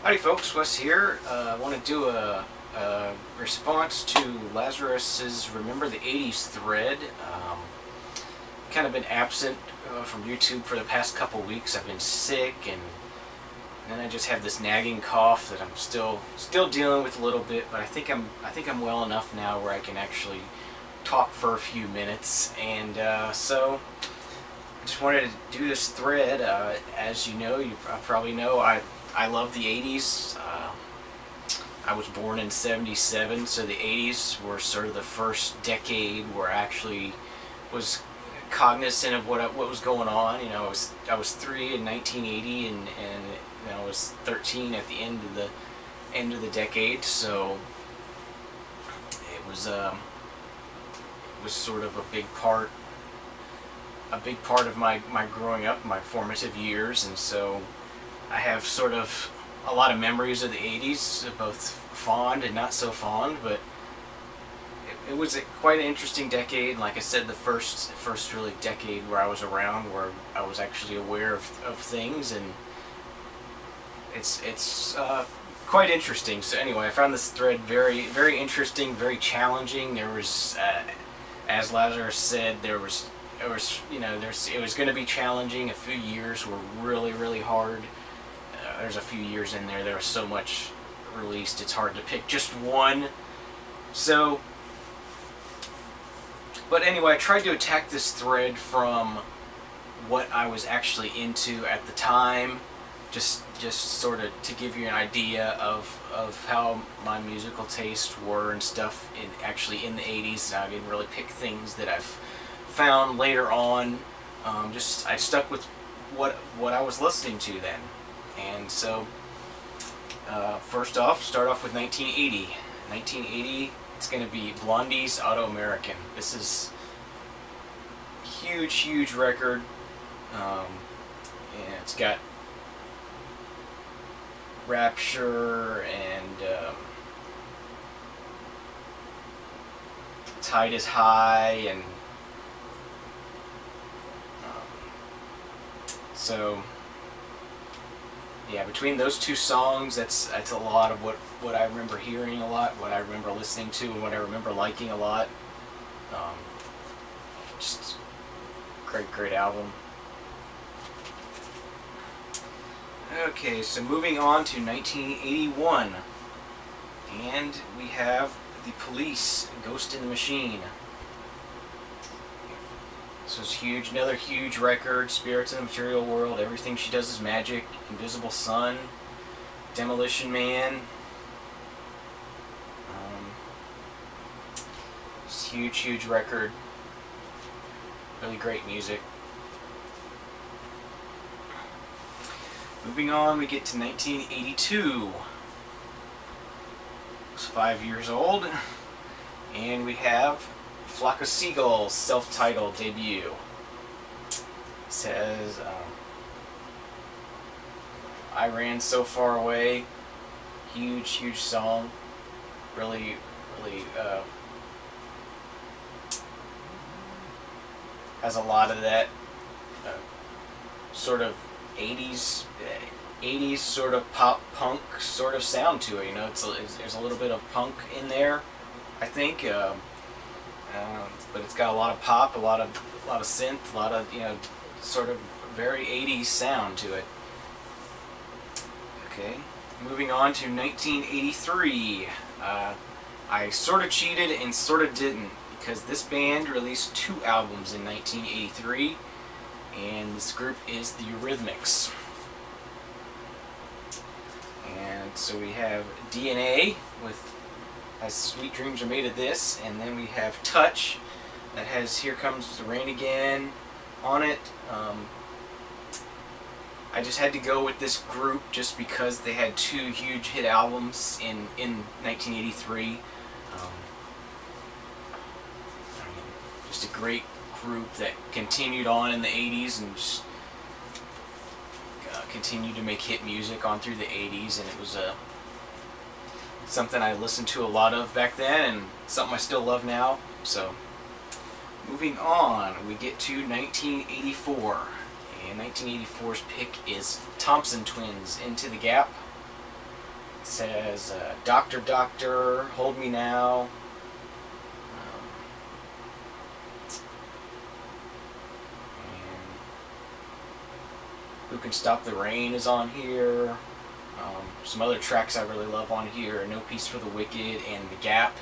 Howdy folks, Wes here. I want to do a response to Lazerrus's Remember the 80's thread. Kind of been absent from YouTube for the past couple weeks. I've been sick, and then I just have this nagging cough that I'm still dealing with a little bit, but I think I'm well enough now where I can actually talk for a few minutes. And so I just wanted to do this thread. As you know, you probably know, I love the 80's. I was born in '77, so the 80's were sort of the first decade where I actually was cognizant of what was going on. You know, I was 3 in 1980, and you know, I was 13 at the end of the decade. So it was sort of a big part of my growing up, my formative years, and so I have sort of a lot of memories of the 80's, both fond and not so fond, but it was quite an interesting decade. Like I said, the first really decade where I was around, where I was actually aware of things, and it's quite interesting. So anyway, I found this thread very interesting, very challenging. There was, as Lazerrus said, it was going to be challenging. A few years were really hard. There's a few years in there was so much released, it's hard to pick just one. So, but anyway, I tried to attack this thread from what I was actually into at the time, just sort of to give you an idea of how my musical tastes were and stuff actually in the 80's. I didn't really pick things that I've found later on. I stuck with what I was listening to then. And so, first off, start off with 1980. 1980, it's going to be Blondie's Auto-American. This is a huge record. And it's got Rapture and Tide is High, and so yeah, between those two songs, that's a lot of what I remember hearing a lot, what I remember listening to, and what I remember liking a lot. Just great album. Okay, so moving on to 1981, and we have The Police, Ghost in the Machine. This was huge, another huge record. Spirits in the Material World, Everything She Does Is Magic, Invisible Sun, Demolition Man. It's a huge record. Really great music. Moving on, we get to 1982. I was 5 years old, and we have Flock of Seagulls, self-titled debut. It says, I Ran So Far Away, huge song, really has a lot of that sort of 80's sort of pop punk sort of sound to it. You know, there's a little bit of punk in there, I think. But it's got a lot of pop, a lot of synth, a lot of, you know, sort of very 80's sound to it. Okay, moving on to 1983. I sort of cheated and sort of didn't, because this band released 2 albums in 1983, and this group is the Eurythmics. And so we have DNA with As Sweet Dreams Are Made of This, and then we have Touch that has Here Comes the Rain Again on it. I just had to go with this group just because they had 2 huge hit albums in 1983. Just a great group that continued on in the 80's and just continued to make hit music on through the 80's, and it was something I listened to a lot of back then, and something I still love now. So, moving on, we get to 1984. And 1984's pick is Thompson Twins, Into the Gap. It says, Doctor, Doctor, Hold Me Now. And Who Can Stop the Rain is on here. Some other tracks I really love on here, No Peace for the Wicked and The Gap.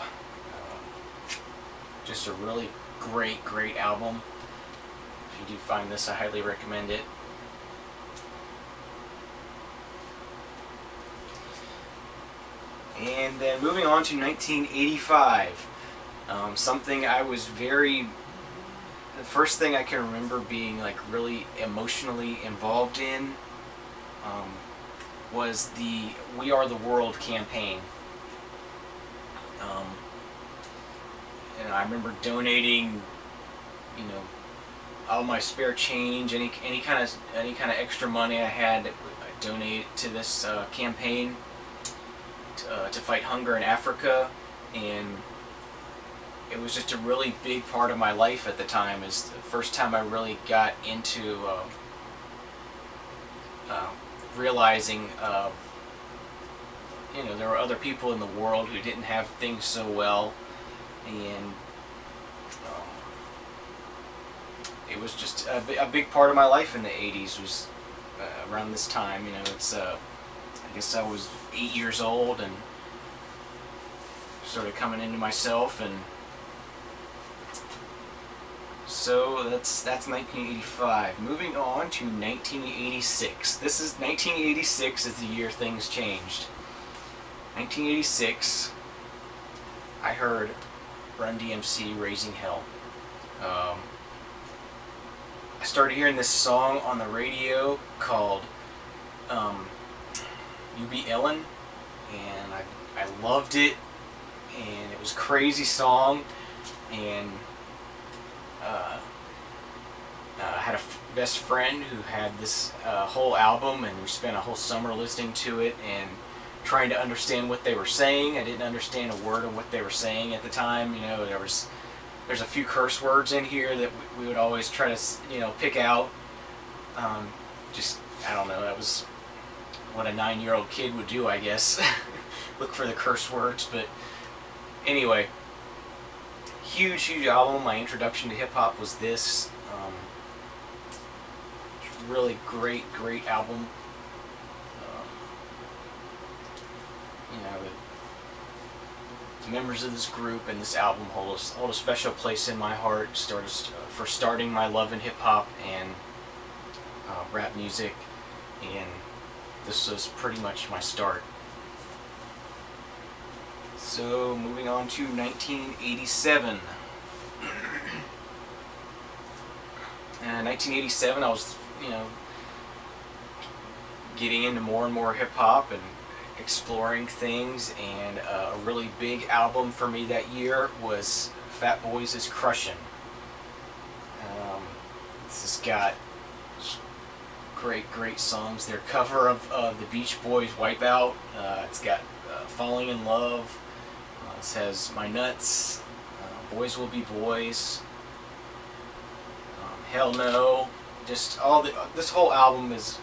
Just a really great album. If you do find this, I highly recommend it. And then moving on to 1985. Something I was the first thing I can remember being like really emotionally involved in was the We Are the World campaign. And I remember donating, all my spare change, any kind of extra money I had, I donated to this campaign to fight hunger in Africa, and it was just a really big part of my life at the time. It's the first time I really got into realizing, there were other people in the world who didn't have things so well, and it was just a big part of my life in the 80s. Was around this time. It's I guess I was 8 years old and sort of coming into myself, and so that's 1985. Moving on to 1986. 1986 is the year things changed. 1986, I heard Run DMC Raising Hell. I started hearing this song on the radio called You Be Illin', and I loved it, and it was a crazy song, and I had a best friend who had this whole album, and we spent a whole summer listening to it and trying to understand what they were saying. I didn't understand a word of what they were saying at the time. There's a few curse words in here that we would always try to pick out. I don't know, that was what a 9-year-old kid would do, I guess. Look for the curse words. But anyway, huge album. My introduction to hip-hop was this. Really great album. The members of this group and this album hold a special place in my heart for starting my love in hip-hop and rap music, and this was pretty much my start. So moving on to 1987. 1987, I was getting into more and more hip-hop and exploring things, and a really big album for me that year was Fat Boys' Crushin'. This has got great songs. Their cover of the Beach Boys' Wipeout. It's got Falling in Love. This has My Nuts, Boys Will Be Boys, Hell No. Just this whole album is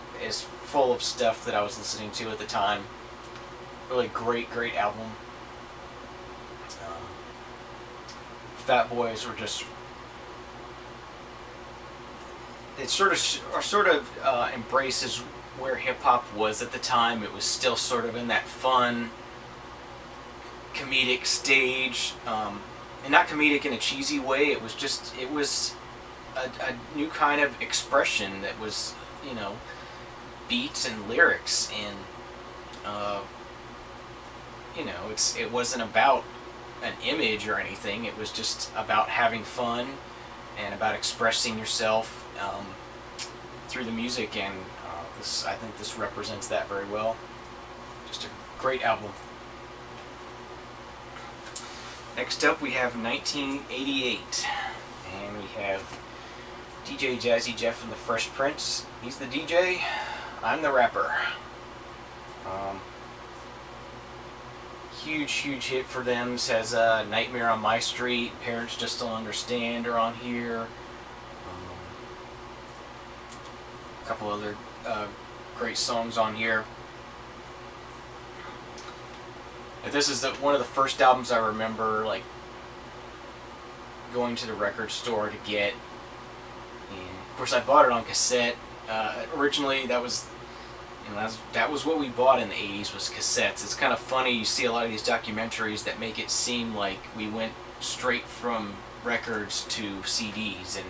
full of stuff that I was listening to at the time. Really great album. Fat Boys were just, it sort of embraces where hip hop was at the time. It was still sort of in that fun comedic stage, and not comedic in a cheesy way. It was a new kind of expression that was, beats and lyrics, and it wasn't about an image or anything. It was just about having fun and about expressing yourself through the music, and I think this represents that very well. Just a great album. Next up, we have 1988, and we have DJ Jazzy Jeff and the Fresh Prince. He's the DJ, I'm the rapper. Huge hit for them. Says Nightmare on My Street, Parents Just Don't Understand are on here. A couple other great songs on here. This is one of the first albums I remember like going to the record store to get. And of course, I bought it on cassette. Originally, that was, you know, that was what we bought in the 80s, was cassettes. It's kind of funny, you see a lot of these documentaries that make it seem like we went straight from records to CDs, and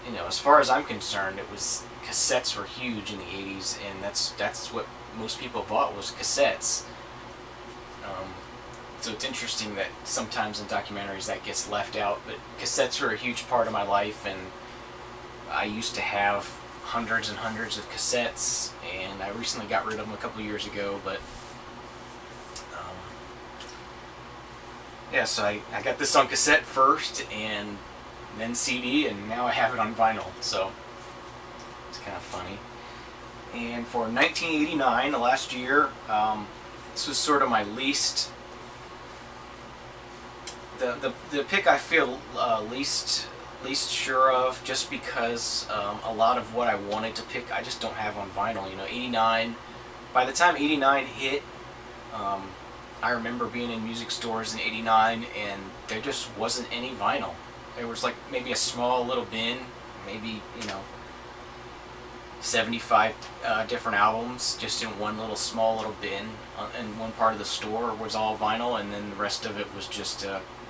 you know, as far as I'm concerned, it was, cassettes were huge in the 80s, and that's what most people bought, was cassettes. So it's interesting that sometimes in documentaries that gets left out, but cassettes were a huge part of my life, and I used to have hundreds and hundreds of cassettes, and I recently got rid of them a couple years ago, but yeah, so I got this on cassette first, and then CD, and now I have it on vinyl, so it's kind of funny. And for 1989, the last year, this was sort of my least, the pick I feel least sure of, just because a lot of what I wanted to pick I just don't have on vinyl. You know, 89, by the time 89 hit, I remember being in music stores in 89 and there just wasn't any vinyl. There was like maybe a small little bin, maybe, you know, 75 different albums just in one little small little bin in one part of the store was all vinyl, and then the rest of it was just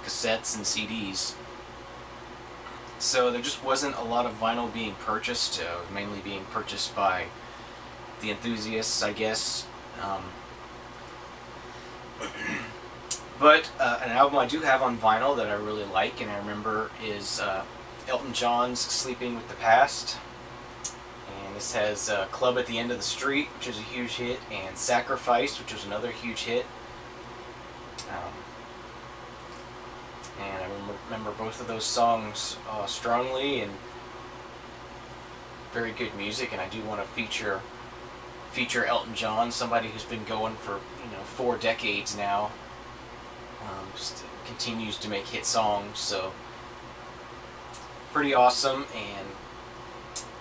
cassettes and CDs. So there just wasn't a lot of vinyl being purchased, mainly being purchased by the enthusiasts, I guess. But an album I do have on vinyl that I really like and I remember is Elton John's Sleeping with the Past. And this has Club at the End of the Street, which is a huge hit, and Sacrifice, which was another huge hit. And I remember both of those songs strongly, and very good music. And I do want to feature Elton John, somebody who's been going for, you know, 4 decades now. Just continues to make hit songs, so pretty awesome. And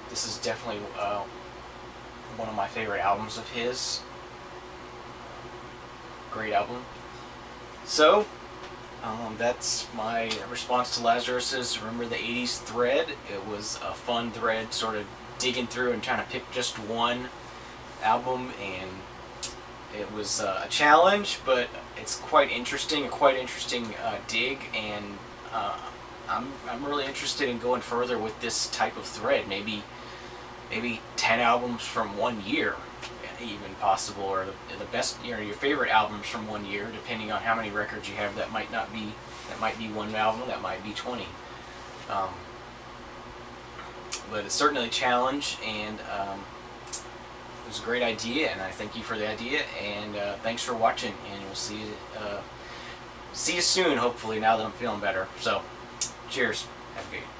this is definitely one of my favorite albums of his. Great album. So that's my response to Lazerrus's Remember the 80's thread. It was a fun thread, sort of digging through and trying to pick just one album, and it was a challenge, but it's quite interesting, dig, and I'm really interested in going further with this type of thread. Maybe 10 albums from 1 year, even possible, or the best, you know, your favorite albums from 1 year, depending on how many records you have. That might be one album, that might be 20. But it's certainly a challenge, and it was a great idea, and I thank you for the idea, and thanks for watching, and we'll see you soon, hopefully, now that I'm feeling better. So, cheers.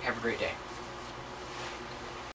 Have a great day.